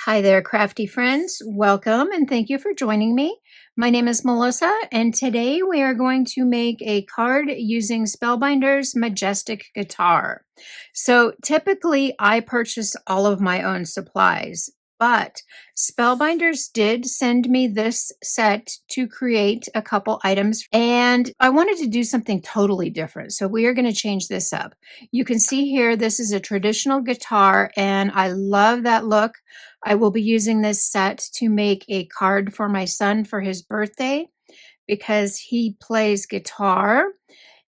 Hi there, crafty friends. Welcome and thank you for joining me. My name is Melissa, and today we are going to make a card using Spellbinders Majestic Guitar. So typically I purchase all of my own supplies, but Spellbinders did send me this set to create a couple items, and I wanted to do something totally different. So we are going to change this up. You can see here, this is a traditional guitar, and I love that look. I will be using this set to make a card for my son for his birthday because he plays guitar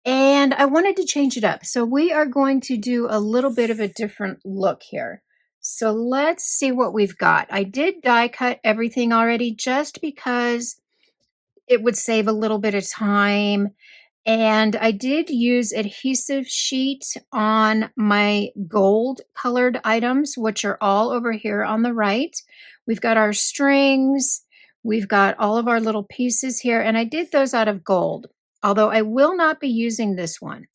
and I wanted to change it up. So we are going to do a little bit of a different look here. So let's see what we've got. I did die cut everything already just because it would save a little bit of time. And I did use adhesive sheet on my gold colored items, which are all over here on the right. We've got our strings. We've got all of our little pieces here. And I did those out of gold, although I will not be using this one.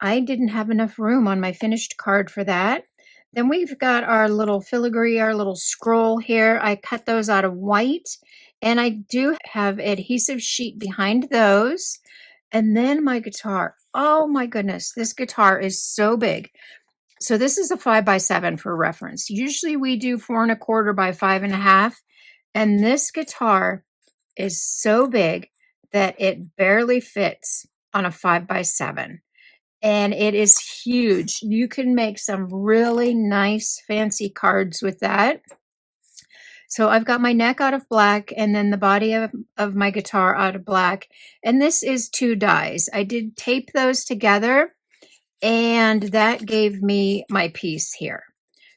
I didn't have enough room on my finished card for that. Then we've got our little filigree, our little scroll here. I cut those out of white. And I do have adhesive sheet behind those. And then my guitar. Oh my goodness, this guitar is so big. So this is a 5x7 for reference. Usually we do 4¼ by 5½. And this guitar is so big that it barely fits on a 5x7. And it is huge. You can make some really nice fancy cards with that. So I've got my neck out of black and then the body of my guitar out of black. And this is 2 dies. I did tape those together and that gave me my piece here.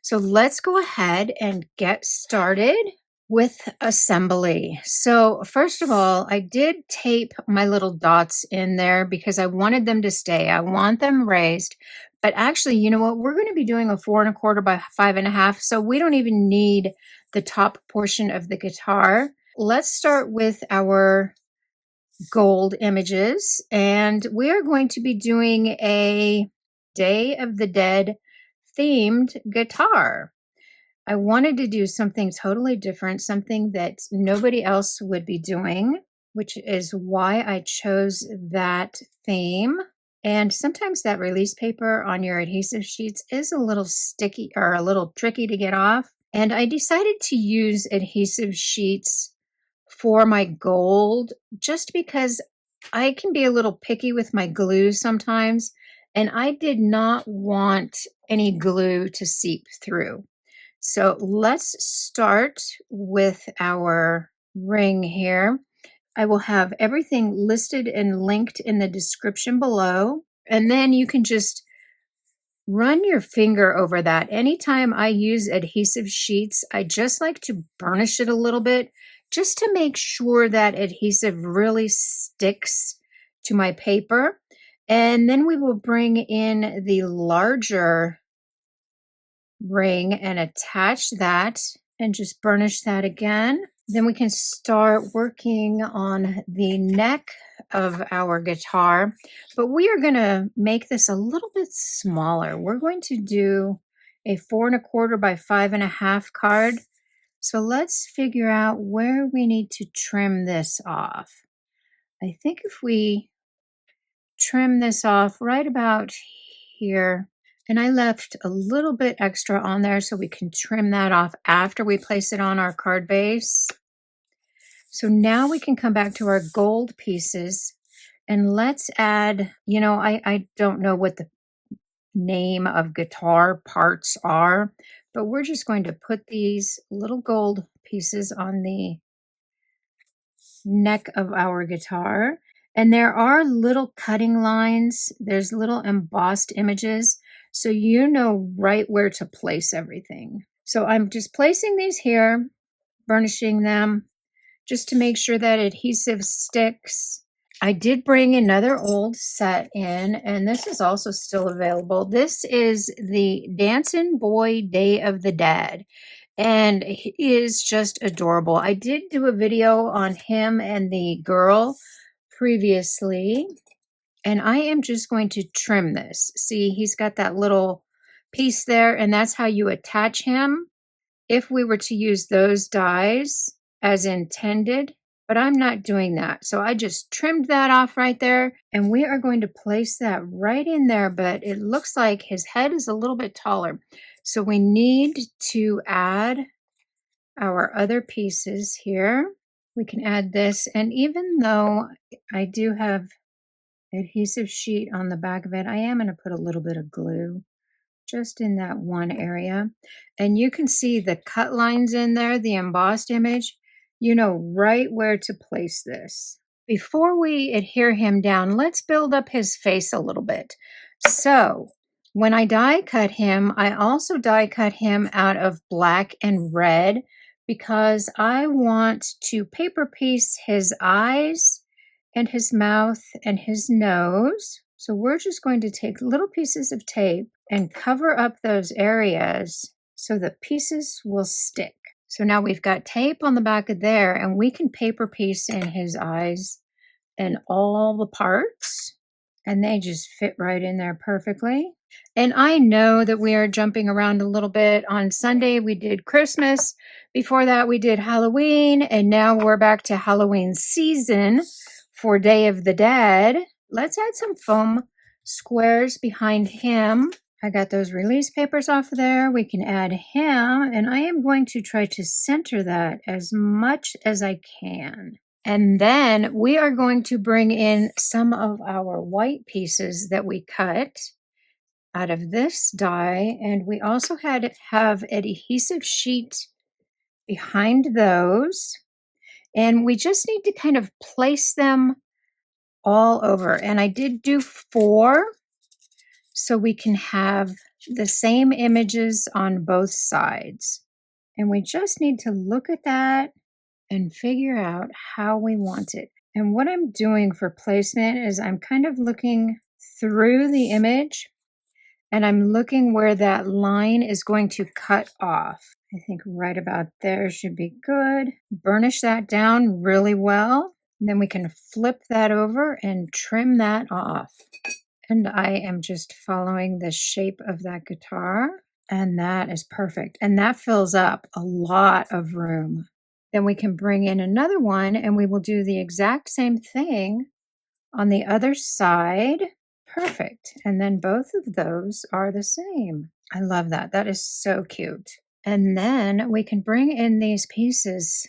So let's go ahead and get started with assembly. So first of all, I did tape my little dots in there because I wanted them to stay. I want them raised. But actually, you know what? We're going to be doing a 4¼ by 5½. So we don't even need the top portion of the guitar. Let's start with our gold images. And we are going to be doing a Day of the Dead themed guitar. I wanted to do something totally different, something that nobody else would be doing, which is why I chose that theme. And sometimes that release paper on your adhesive sheets is a little sticky or a little tricky to get off. And I decided to use adhesive sheets for my gold just because I can be a little picky with my glue sometimes. And I did not want any glue to seep through. So let's start with our ring here. I will have everything listed and linked in the description below. And then you can just run your finger over that. Anytime I use adhesive sheets, I just like to burnish it a little bit just to make sure that adhesive really sticks to my paper. And then we will bring in the larger ring and attach that and just burnish that again. Then we can start working on the neck of our guitar, but we are going to make this a little bit smaller. We're going to do a 4¼ by 5½ card. So let's figure out where we need to trim this off. I think if we trim this off right about here, and I left a little bit extra on there so we can trim that off after we place it on our card base. So now we can come back to our gold pieces and let's add, you know, I don't know what the name of guitar parts are, but we're just going to put these little gold pieces on the neck of our guitar. And there are little cutting lines. There's little embossed images. So you know right where to place everything. So I'm just placing these here, burnishing them just to make sure that adhesive sticks. I did bring another old set in, and this is also still available. This is the Dancing Boy Day of the Dead, and he is just adorable. I did do a video on him and the girl previously, and I am just going to trim this. See, he's got that little piece there, and that's how you attach him. if we were to use those dies as intended, but I'm not doing that. So I just trimmed that off right there, and we are going to place that right in there, but it looks like his head is a little bit taller. So we need to add our other pieces here. We can add this, and even though I do have adhesive sheet on the back of it, I am going to put a little bit of glue just in that one area. And you can see the cut lines in there, the embossed image. You know right where to place this. Before we adhere him down, let's build up his face a little bit. So when I die cut him, I also die cut him out of black and red because I want to paper piece his eyes and his mouth and his nose. So we're just going to take little pieces of tape and cover up those areas so the pieces will stick. So now we've got tape on the back of there, and we can paper piece in his eyes and all the parts, and they just fit right in there perfectly. And I know that we are jumping around a little bit. On Sunday, we did Christmas. Before that, we did Halloween, and now we're back to Halloween season for Day of the Dead. Let's add some foam squares behind him. I got those release papers off of there. We can add him, and I am going to try to center that as much as I can. And then we are going to bring in some of our white pieces that we cut out of this die, and we also have adhesive sheet behind those, and we just need to kind of place them all over. And I did do 4 so we can have the same images on both sides. And we just need to look at that and figure out how we want it. And what I'm doing for placement is I'm kind of looking through the image, and I'm looking where that line is going to cut off. I think right about there should be good. Burnish that down really well. And then we can flip that over and trim that off. And I am just following the shape of that guitar, and that is perfect. And that fills up a lot of room. Then we can bring in another one, and we will do the exact same thing on the other side. Perfect. And then both of those are the same. I love that. That is so cute. And then we can bring in these pieces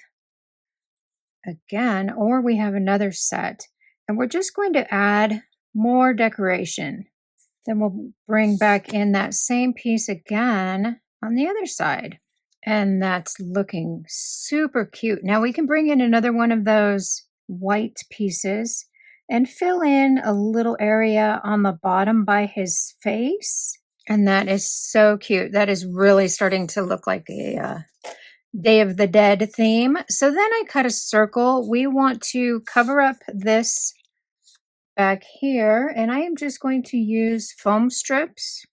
again, or we have another set, and we're just going to add more decoration. Then we'll bring back in that same piece again on the other side. And that's looking super cute. Now we can bring in another one of those white pieces and fill in a little area on the bottom by his face. And that is so cute. That is really starting to look like a Day of the Dead theme. So then I cut a circle. We want to cover up this back here, and I am just going to use foam strips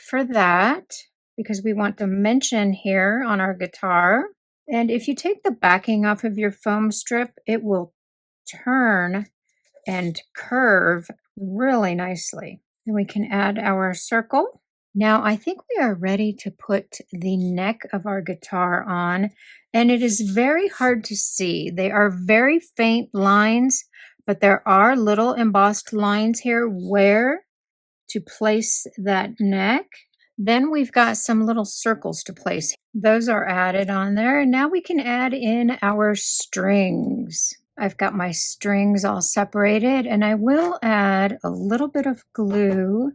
for that because we want dimension here on our guitar. And if you take the backing off of your foam strip, it will turn and curve really nicely. Then we can add our circle. Now I think we are ready to put the neck of our guitar on, and it is very hard to see. They are very faint lines, but there are little embossed lines here where to place that neck. Then we've got some little circles to place. Those are added on there, and now we can add in our strings. I've got my strings all separated, and I will add a little bit of glue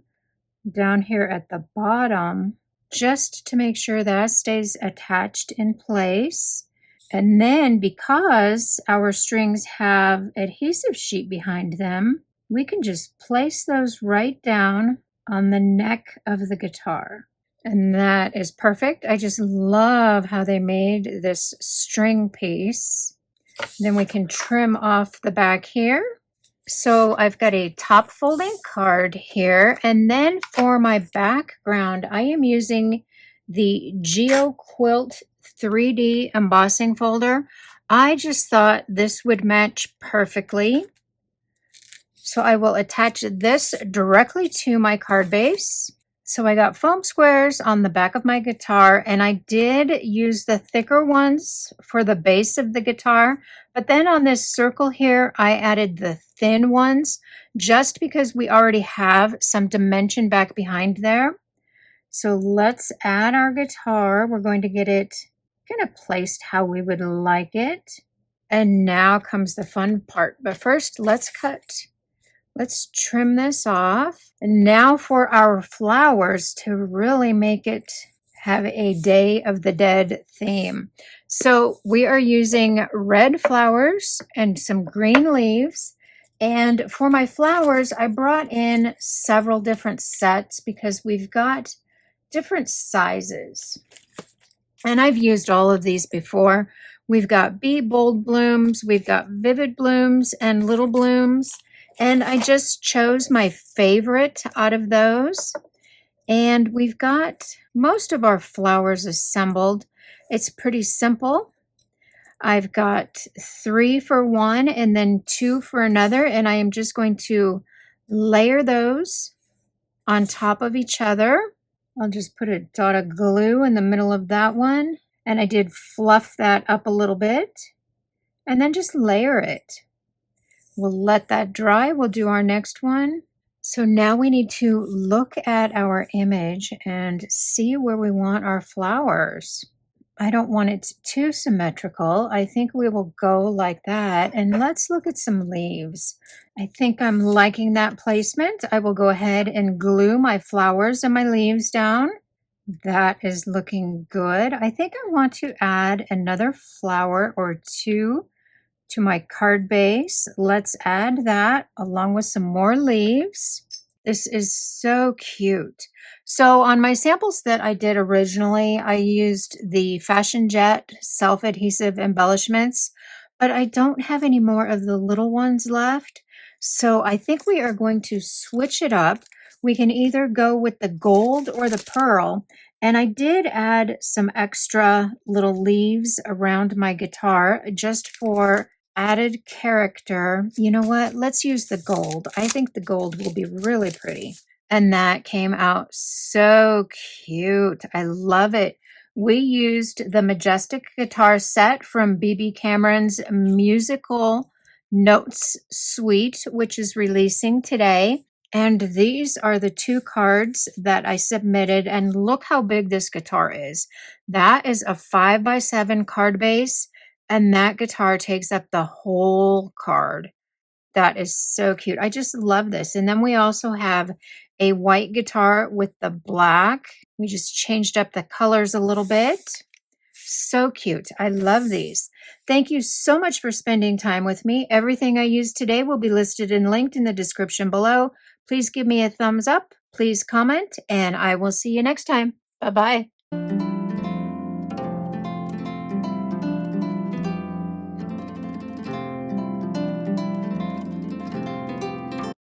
down here at the bottom just to make sure that stays attached in place. And then because our strings have adhesive sheet behind them, we can just place those right down on the neck of the guitar. And that is perfect. I just love how they made this string piece. Then we can trim off the back here. So I've got a top folding card here. And then for my background, I am using the Geo Quilt 3D embossing folder. I just thought this would match perfectly. So I will attach this directly to my card base. So I got foam squares on the back of my guitar, and I did use the thicker ones for the base of the guitar. But then on this circle here, I added the thin ones just because we already have some dimension back behind there. So let's add our guitar. We're going to get it kind of placed how we would like it. And now comes the fun part. But first, let's trim this off. And now for our flowers to really make it have a Day of the Dead theme. So we are using red flowers and some green leaves. And for my flowers, I brought in several different sets because we've got different sizes. And I've used all of these before. We've got bee bold blooms, we've got vivid blooms and little blooms. And I just chose my favorite out of those. And we've got most of our flowers assembled. It's pretty simple. I've got 3 for one and then 2 for another. And I am just going to layer those on top of each other. I'll just put a dot of glue in the middle of that one. And I did fluff that up a little bit. And then just layer it. We'll let that dry. We'll do our next one. So now we need to look at our image and see where we want our flowers. I don't want it too symmetrical. I think we will go like that. And let's look at some leaves. I think I'm liking that placement. I will go ahead and glue my flowers and my leaves down. That is looking good. I think I want to add another flower or 2 to my card base. Let's add that along with some more leaves. This is so cute. So on my samples that I did originally, I used the Fashion Jet self-adhesive embellishments, but I don't have any more of the little ones left. So I think we are going to switch it up. We can either go with the gold or the pearl. And I did add some extra little leaves around my guitar just for added character. You know what? Let's use the gold. I think the gold will be really pretty. And that came out so cute. I love it. We used the Majestic Guitar set from BB Cameron's Musical Notes Suite, which is releasing today. And these are the 2 cards that I submitted. And look how big this guitar is. That is a 5x7 card base. And that guitar takes up the whole card. That is so cute. I just love this. And then we also have a white guitar with the black. We just changed up the colors a little bit. So cute. I love these. Thank you so much for spending time with me. Everything I used today will be listed and linked in the description below. Please give me a thumbs up. Please comment, and I will see you next time. Bye-bye.